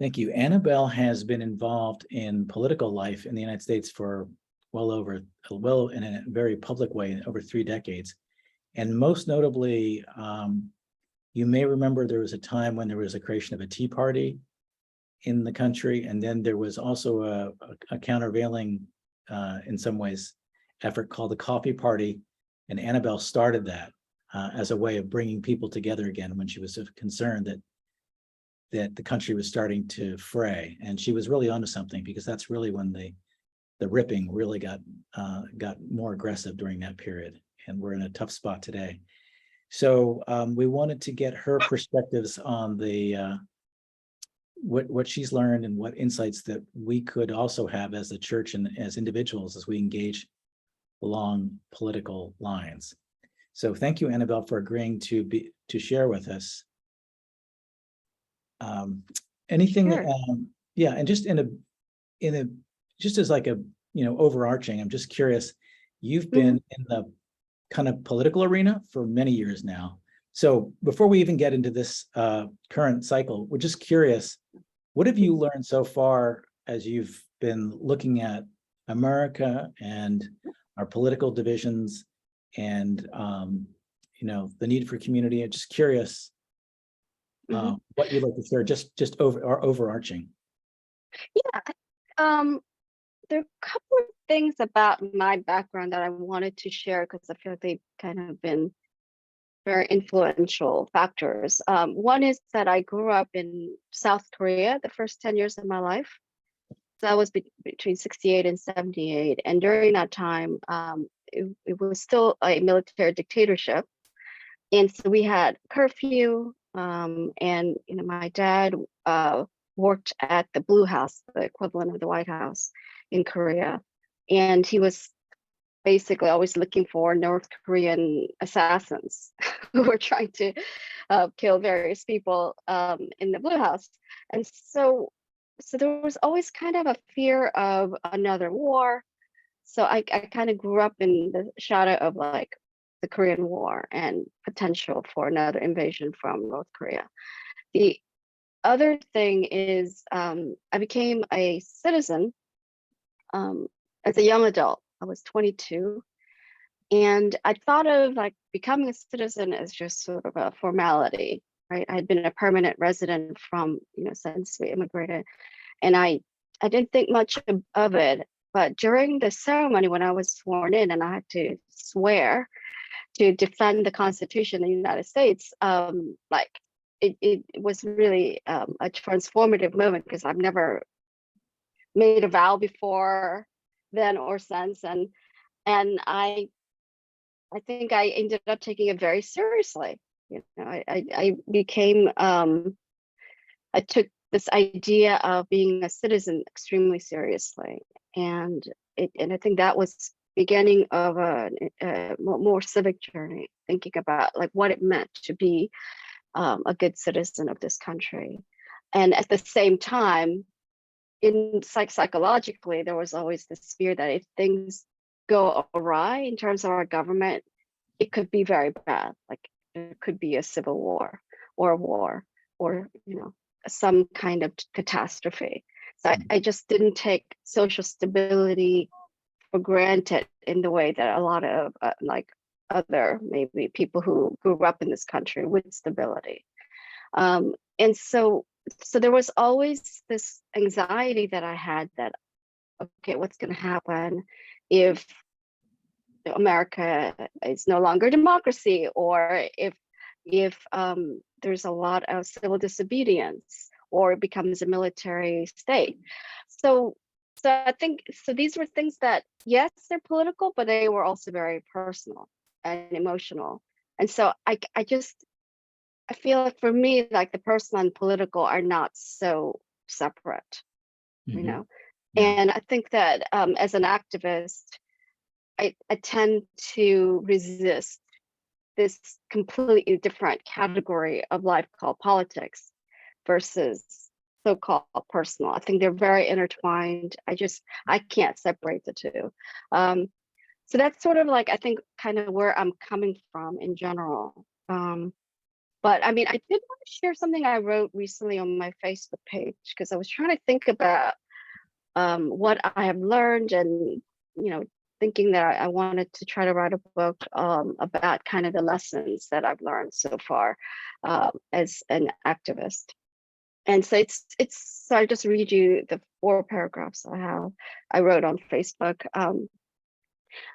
Thank you. Annabel has been involved in political life in the United States for well in a very public way, over 3 decades. And most notably, you may remember there was a time when there was a creation of a Tea Party in the country. And then there was also a countervailing, in some ways, effort called the Coffee Party. And Annabel started that as a way of bringing people together again when she was concerned that the country was starting to fray. And she was really onto something, because that's really when the ripping really got more aggressive during that period. And we're in a tough spot today. So we wanted to get her perspectives on the what she's learned and what insights that we could also have as a church and as individuals as we engage along political lines. So thank you, Annabel, for agreeing to share with us. Anything Sure. that, yeah, and just just as like a, overarching, I'm just curious, you've been in the kind of political arena for many years now. So before we even get into this current cycle, we're just curious, what have you learned so far as you've been looking at America and our political divisions and, the need for community? I'm just curious what you'd like to share, just overarching. Yeah. There are a couple of things about my background that I wanted to share because I feel like they've kind of been very influential factors. One is that I grew up in South Korea the first 10 years of my life. So I was between 68 and 78. And during that time, it was still a military dictatorship. And so we had curfew. And my dad worked at the Blue House, the equivalent of the White House in Korea. And he was basically always looking for North Korean assassins who were trying to kill various people in the Blue House. And so there was always kind of a fear of another war. So I kind of grew up in the shadow of like the Korean War and potential for another invasion from North Korea. The other thing is I became a citizen as a young adult. I was 22, and I thought of like becoming a citizen as just sort of a formality, right? I'd been a permanent resident from, since we immigrated, and I didn't think much of it. But during the ceremony, when I was sworn in and I had to swear to defend the Constitution of the United States, it was really a transformative moment, because I've never made a vow before then or since, and I think I ended up taking it very seriously. I became I took this idea of being a citizen extremely seriously, and I think that was beginning of a more civic journey, thinking about like what it meant to be a good citizen of this country. And at the same time, psychologically, there was always this fear that if things go awry in terms of our government, it could be very bad. Like it could be a civil war or a war, or some kind of catastrophe. So I just didn't take social stability for granted in the way that a lot of other maybe people who grew up in this country with stability. And so there was always this anxiety that I had that, okay, what's going to happen if America is no longer democracy, or if there's a lot of civil disobedience, or it becomes a military state. So I think these were things that, yes, they're political, but they were also very personal and emotional. And so I feel like for me, like the personal and political are not so separate, Yeah. And I think that as an activist, I tend to resist this completely different category of life called politics versus so-called personal. I think they're very intertwined. I can't separate the two. So that's sort of like, I think, kind of where I'm coming from in general. But I mean, I did want to share something I wrote recently on my Facebook page because I was trying to think about what I have learned, and thinking that I wanted to try to write a book about kind of the lessons that I've learned so far as an activist. And so so I just read you the 4 paragraphs I wrote on Facebook.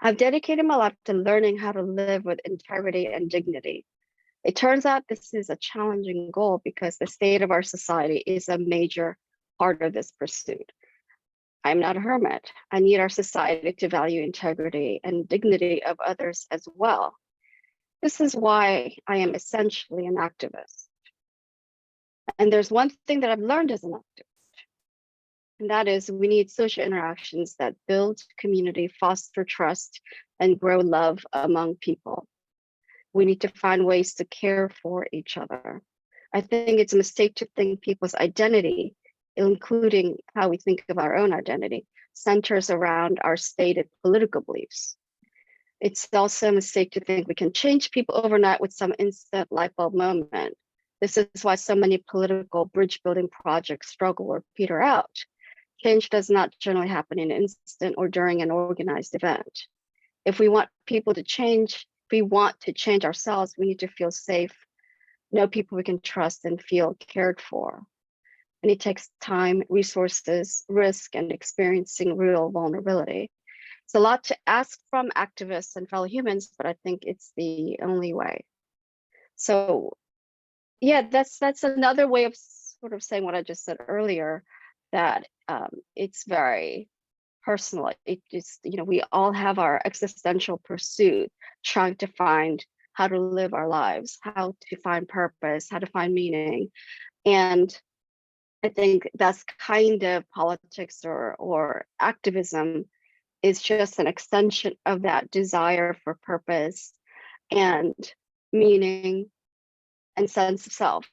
I've dedicated my life to learning how to live with integrity and dignity. It turns out this is a challenging goal because the state of our society is a major part of this pursuit. I'm not a hermit. I need our society to value integrity and dignity of others as well. This is why I am essentially an activist. And there's one thing that I've learned as an activist, and that is we need social interactions that build community, foster trust, and grow love among people. We need to find ways to care for each other. I think it's a mistake to think people's identity, including how we think of our own identity, centers around our stated political beliefs. It's also a mistake to think we can change people overnight with some instant light bulb moment. This is why so many political bridge building projects struggle or peter out. Change does not generally happen in an instant or during an organized event. If we want people to change, if we want to change ourselves, we need to feel safe, know people we can trust, and feel cared for. And it takes time, resources, risk, and experiencing real vulnerability. It's a lot to ask from activists and fellow humans, but I think it's the only way. So yeah, that's another way of sort of saying what I just said earlier, that it's very personal. It just, we all have our existential pursuit, trying to find how to live our lives, how to find purpose, how to find meaning. And I think that's kind of politics or activism is just an extension of that desire for purpose and meaning and sense of self,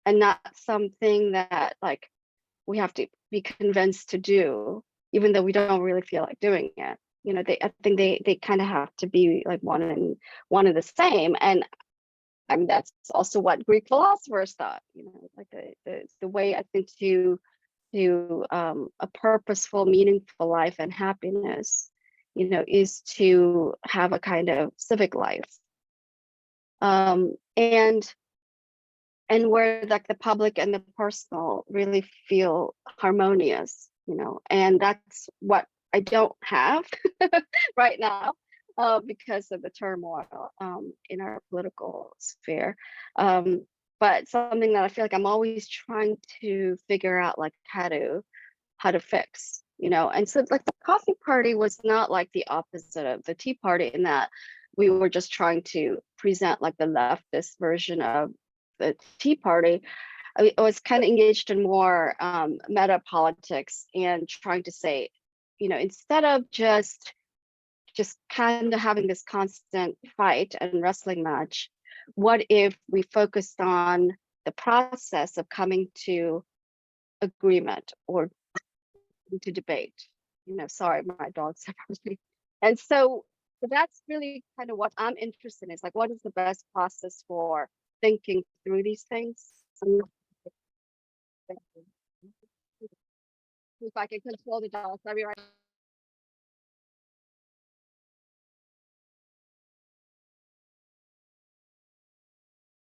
and not something that like we have to be convinced to do, even though we don't really feel like doing it. I think they kind of have to be like one and the same. And I mean, that's also what Greek philosophers thought, like the way I think to a purposeful, meaningful life and happiness, is to have a kind of civic life. And where like the public and the personal really feel harmonious, and that's what I don't have right now because of the turmoil in our political sphere. But something that I feel like I'm always trying to figure out like how to fix, and so like the coffee party was not like the opposite of the Tea Party in that we were just trying to present like the leftist version of the Tea Party. I was kind of engaged in more meta politics and trying to say, instead of just kind of having this constant fight and wrestling match, what if we focused on the process of coming to agreement or to debate? Sorry, my dog's separated. And so that's really kind of what I'm interested in, is like, what is the best process for thinking through these things? If I can control the dogs, I'll be right.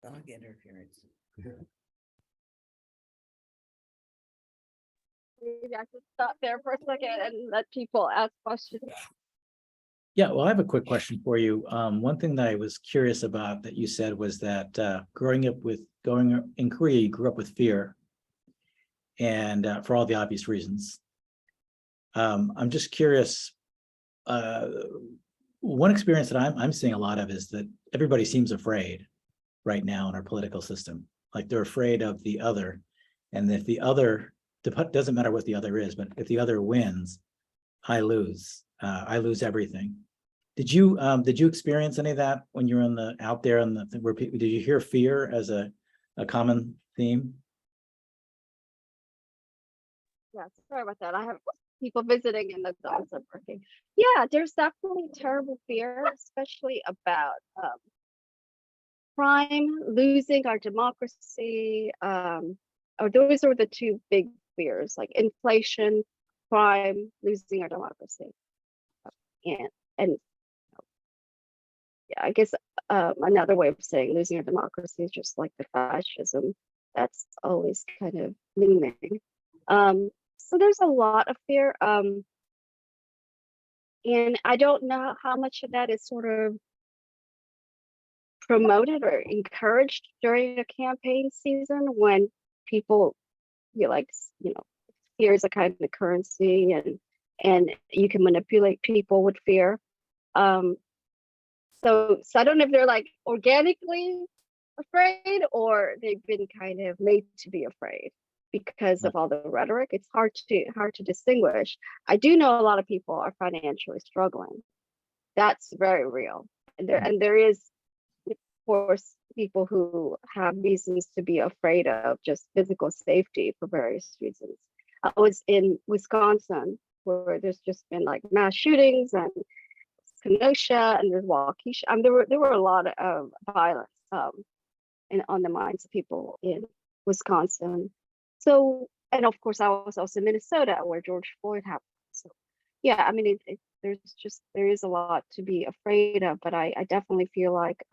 Dog interference. Maybe I should stop there for a second and let people ask questions. Yeah, well, I have a quick question for you. One thing that I was curious about that you said was that growing in Korea, you grew up with fear, and for all the obvious reasons. I'm just curious. One experience that I'm seeing a lot of is that everybody seems afraid right now in our political system. Like they're afraid of the other, and if the other, doesn't matter what the other is, but if the other wins, I lose. I lose everything. Did you experience any of that when you were out there on the where people, did you hear fear as a common theme? Yeah, sorry about that. I have people visiting and the dogs are barking. Yeah, there's definitely terrible fear, especially about crime, losing our democracy, or those are the two big fears, like inflation, crime, losing our democracy. And yeah, I guess another way of saying losing our democracy is just like the fascism that's always kind of looming. So there's a lot of fear. And I don't know how much of that is sort of promoted or encouraged during a campaign season when people feel like, fear is a kind of currency, and you can manipulate people with fear. Um, so I don't know if they're like organically afraid or they've been kind of made to be afraid because of all the rhetoric. It's hard to distinguish. I do know a lot of people are financially struggling. That's very real. And there is, of course, people who have reasons to be afraid of just physical safety for various reasons. I was in Wisconsin where there's just been like mass shootings, and Kenosha, and there's Waukesha. There were a lot of violence on the minds of people in Wisconsin. So, and of course, I was also in Minnesota where George Floyd happened. So, yeah, I mean, there is a lot to be afraid of, but I definitely feel like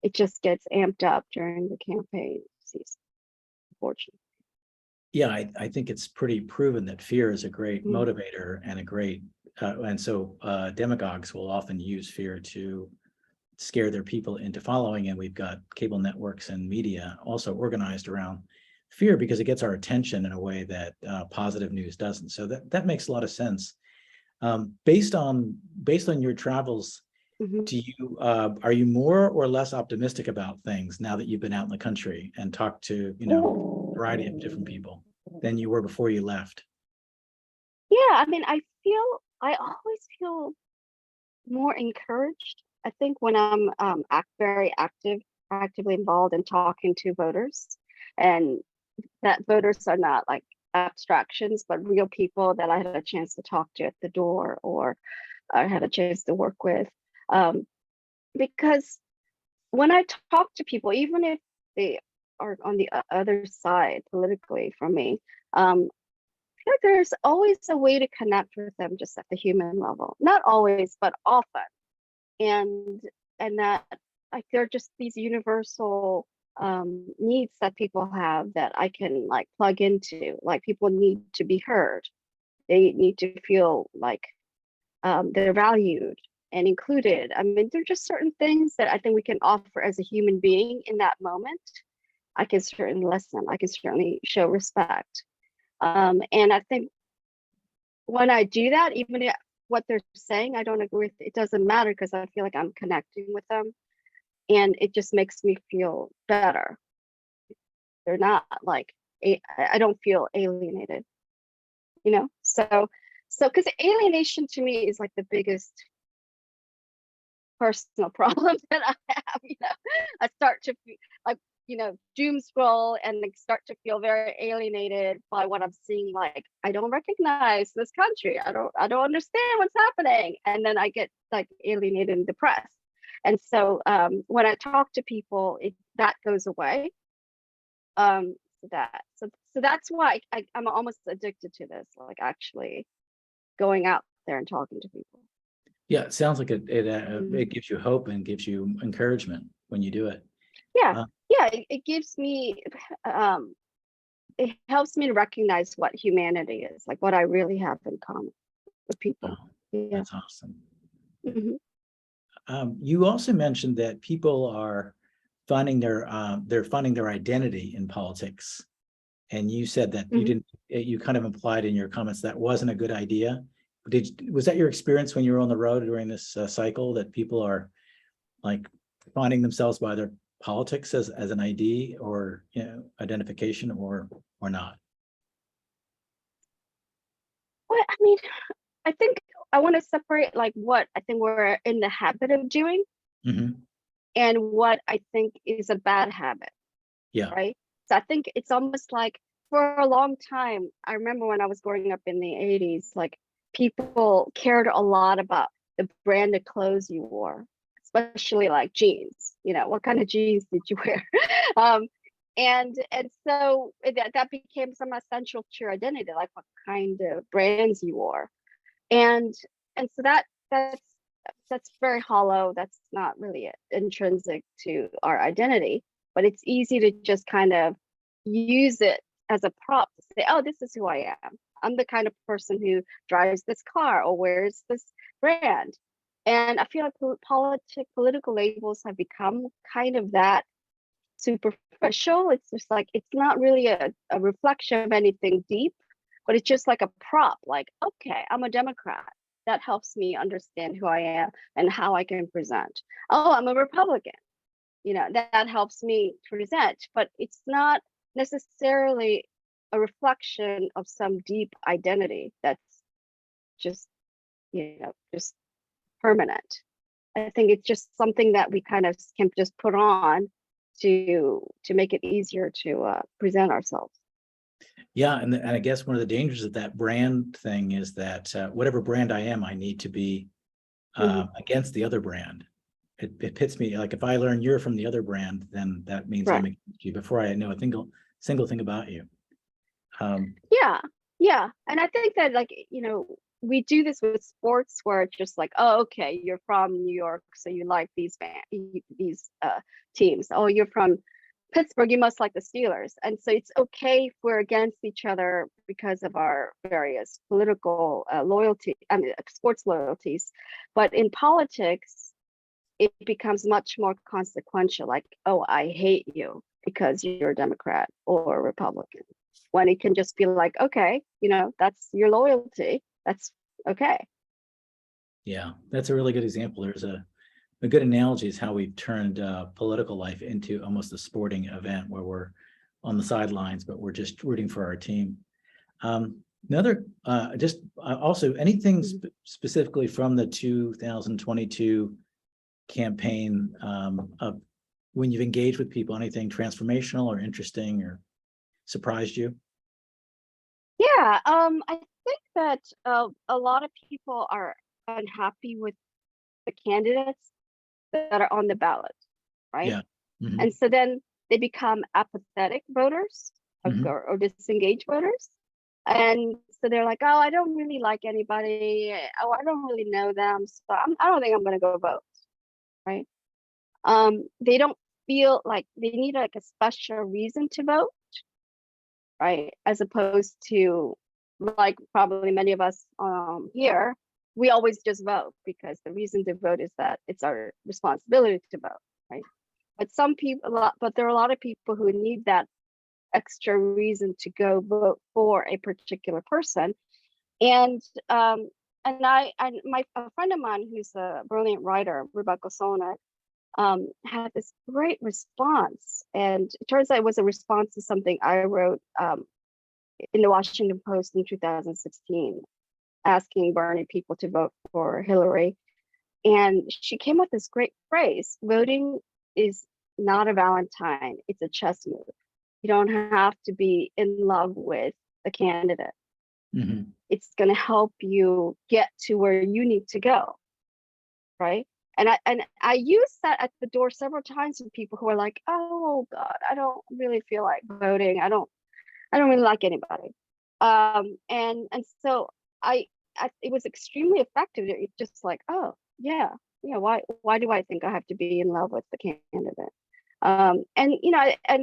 it just gets amped up during the campaign season, unfortunately. Yeah, I think it's pretty proven that fear is a great Mm. motivator and a great, and so demagogues will often use fear to scare their people into following. And we've got cable networks and media also organized around fear because it gets our attention in a way that positive news doesn't. So that makes a lot of sense. Based on your travels, Mhm. are you more or less optimistic about things now that you've been out in the country and talked to a variety of different people than you were before you left? Yeah, I mean, I always feel more encouraged. I think when I'm very actively involved in talking to voters, and that voters are not like abstractions, but real people that I had a chance to talk to at the door, or I had a chance to work with. Um, because when I talk to people, even if they are on the other side politically from me, I feel like there's always a way to connect with them just at the human level. Not always, but often. And that, like, they're just these universal needs that people have that I can like plug into. Like, people need to be heard. They need to feel like they're valued and included. I mean, there are just certain things that I think we can offer as a human being in that moment. I can certainly listen. I can certainly show respect. And I think when I do that, even if what they're saying I don't agree with, it doesn't matter because I feel like I'm connecting with them, and it just makes me feel better. They're not like I don't feel alienated, So because alienation to me is like the biggest personal problem that I have. I start to feel like, doom scroll and like start to feel very alienated by what I'm seeing. Like, I don't recognize this country. I don't understand what's happening. And then I get like alienated and depressed. And so when I talk to people, that goes away. So that's why I'm almost addicted to this, like actually going out there and talking to people. Yeah, it sounds like it Mhm. gives you hope and gives you encouragement when you do it. Yeah, Uh, yeah, it gives me um it helps me to recognize what humanity is, like what I really have in common with people. oh, Yeah. that's awesome. Hmm. You also mentioned that people are they're finding their identity in politics, and you said that you Hmm. didn't. You kind of implied in your comments that wasn't a good idea. Was that your experience when you were on the road during this cycle, that people are like finding themselves by their politics as an ID or identification, or not? Well, I mean, I think I want to separate like what I think we're in the habit of doing Hmm. and what I think is a bad habit, Yeah. right? So I think it's almost like for a long time, I remember when I was growing up in the 80s, like people cared a lot about the brand of clothes you wore, especially like jeans. What kind of jeans did you wear? um, and so that became some essential to your identity, like what kind of brands you wore. And so that's very hollow. That's not really intrinsic to our identity, but it's easy to just kind of use it as a prop to say, oh, this is who I am. I'm the kind of person who drives this car or wears this brand. And I feel like political labels have become kind of that superficial. It's just like, it's not really a reflection of anything deep, but it's just like a prop, like, okay, I'm a Democrat. That helps me understand who I am and how I can present. Oh, I'm a Republican. That helps me present, but it's not necessarily a reflection of some deep identity that's just, just permanent. I think it's just something that we kind of can just put on to make it easier to present ourselves. Yeah, and I guess one of the dangers of that brand thing is that whatever brand I am, I need to be against the other brand. It pits me, like if I learn you're from the other brand, then that means Right. I'm against you before I know a single thing about you. Yeah, and I think that, like, we do this with sports where it's just like, oh, okay, you're from New York, so you like these teams. Oh, you're from Pittsburgh, you must like the Steelers. And so it's okay if we're against each other because of our various political sports loyalties. But in politics, it becomes much more consequential, like, oh, I hate you because you're a Democrat or a Republican. When it can just be like, okay, that's your loyalty. That's okay. Yeah, that's a really good example. There's a good analogy is how we've turned political life into almost a sporting event where we're on the sidelines, but we're just rooting for our team. Also anything specifically from the 2022 campaign of when you've engaged with people, anything transformational or interesting or surprised you? Yeah, I think that a lot of people are unhappy with the candidates that are on the ballot, right? Yeah. Mm-hmm. And so then they become apathetic voters or disengaged voters. And so they're like, oh, I don't really like anybody. Oh, I don't really know them. So I don't think I'm going to go vote, right? They don't feel like they need like a special reason to vote, right? As opposed to, like, probably many of us here, we always just vote because the reason to vote is that it's our responsibility to vote, right? But there are a lot of people who need that extra reason to go vote for a particular person. And a friend of mine who's a brilliant writer, Rebecca Solnit, had this great response. And it turns out it was a response to something I wrote in the Washington Post in 2016, asking Bernie people to vote for Hillary. And she came up with this great phrase: voting is not a Valentine, it's a chess move. You don't have to be in love with the candidate. Mm-hmm. It's going to help you get to where you need to go, right? And I used that at the door several times with people who are like, oh God, I don't really feel like voting. I don't really like anybody. And so it was extremely effective. It's just like, oh yeah, why do I think I have to be in love with the candidate? And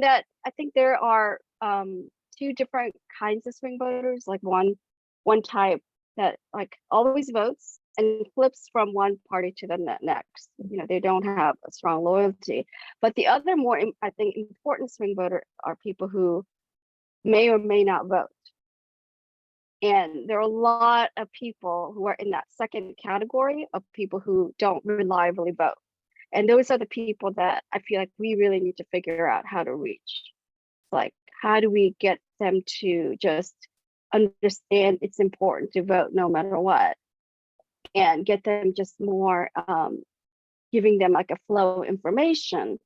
that I think there are two different kinds of swing voters. Like one type that like always votes and flips from one party to the next. They don't have a strong loyalty. But the other more, I think, important swing voter are people who may or may not vote. And there are a lot of people who are in that second category of people who don't reliably vote. And those are the people that I feel like we really need to figure out how to reach. Like, how do we get them to just understand it's important to vote no matter what, and get them just more giving them like a flow of information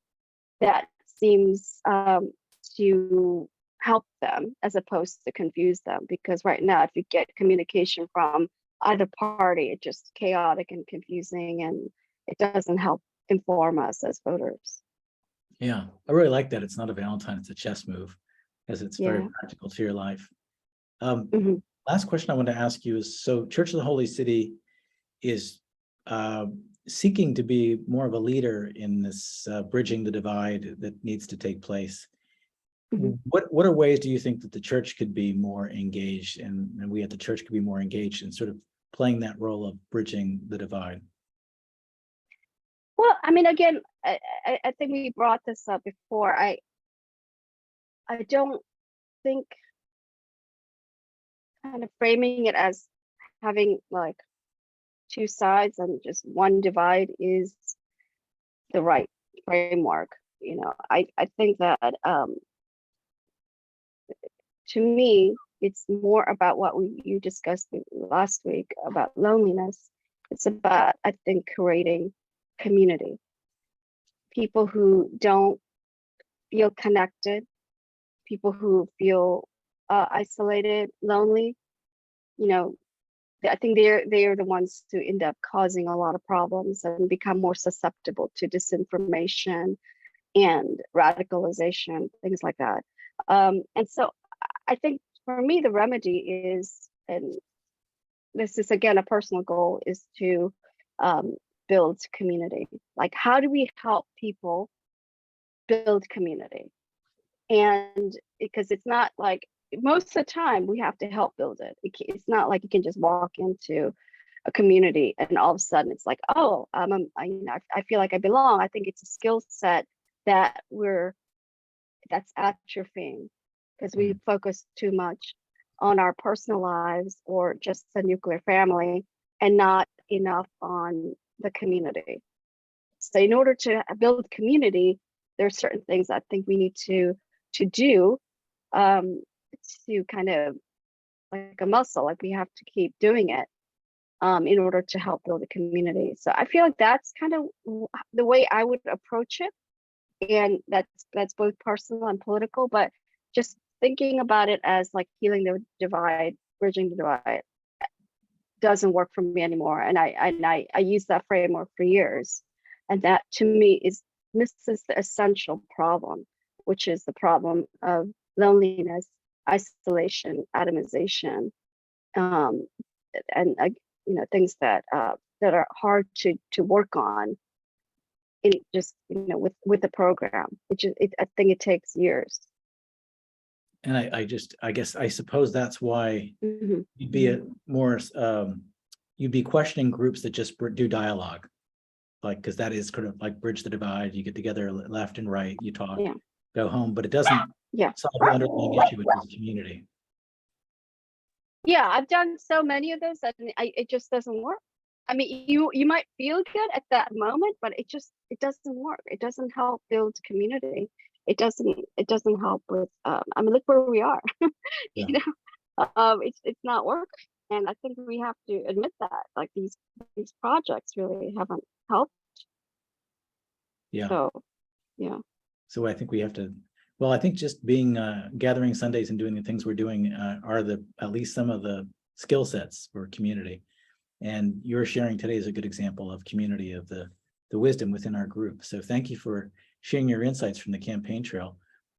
that seems to help them as opposed to confuse them. Because right now, if you get communication from either party, it's just chaotic and confusing, and it doesn't help inform us as voters. Yeah, I really like that. It's not a Valentine, it's a chess move, because it's very Yeah. practical to your life. Mhm. Last question I want to ask you is, so Church of the Holy City is seeking to be more of a leader in this bridging the divide that needs to take place. Mhm. What are ways do you think that the church could be more engaged, and we at the church could be more engaged in sort of playing that role of bridging the divide? Well, I mean, again, I think we brought this up before. I don't think kind of framing it as having like two sides and just one divide is the right framework. You know, I think that to me, it's more about what you discussed last week about loneliness. It's about, I think, creating community. People who don't feel connected, people who feel isolated, lonely, you know, I think they are the ones who end up causing a lot of problems and become more susceptible to disinformation and radicalization, things like that. And so I think for me, the remedy is, and this is again a personal goal, is to build community. Like, how do we help people build community? And because it's not like most of the time we have to help build it. It's not like you can just walk into a community and all of a sudden it's like, oh, I feel like I belong. I think it's a skill set that that's atrophying because we focus too much on our personal lives or just the nuclear family and not enough on the community. So in order to build community, there are certain things I think we need to do to kind of like a muscle, like we have to keep doing it in order to help build a community. So I feel like that's kind of the way I would approach it. And that's both personal and political, but just thinking about it as like healing the divide, bridging the divide doesn't work for me anymore. And I used that framework for years. And that to me misses the essential problem, which is the problem of loneliness, isolation, atomization, and things that that are hard to work on in just with the program. I think it takes years. And I suppose that's why Mhm. you'd be you'd be questioning groups that just do dialogue, like, because that is kind of like bridge the divide. You get together left and right, you talk, Yeah, go home, but it doesn't yeah, solve the underlying issue, which is community. yeah. I've done so many of those that it just doesn't work. I mean, you might feel good at that moment, but it doesn't work. It doesn't help build community. It doesn't help with. I mean, look where we are. Yeah, It's not working, and I think we have to admit that. Like these projects really haven't helped. yeah. So yeah. So I think we have to. Well, I think just being gathering Sundays and doing the things we're doing are at least some of the skill sets for community. And your sharing today is a good example of community, of the wisdom within our group. So thank you for sharing your insights from the campaign trail.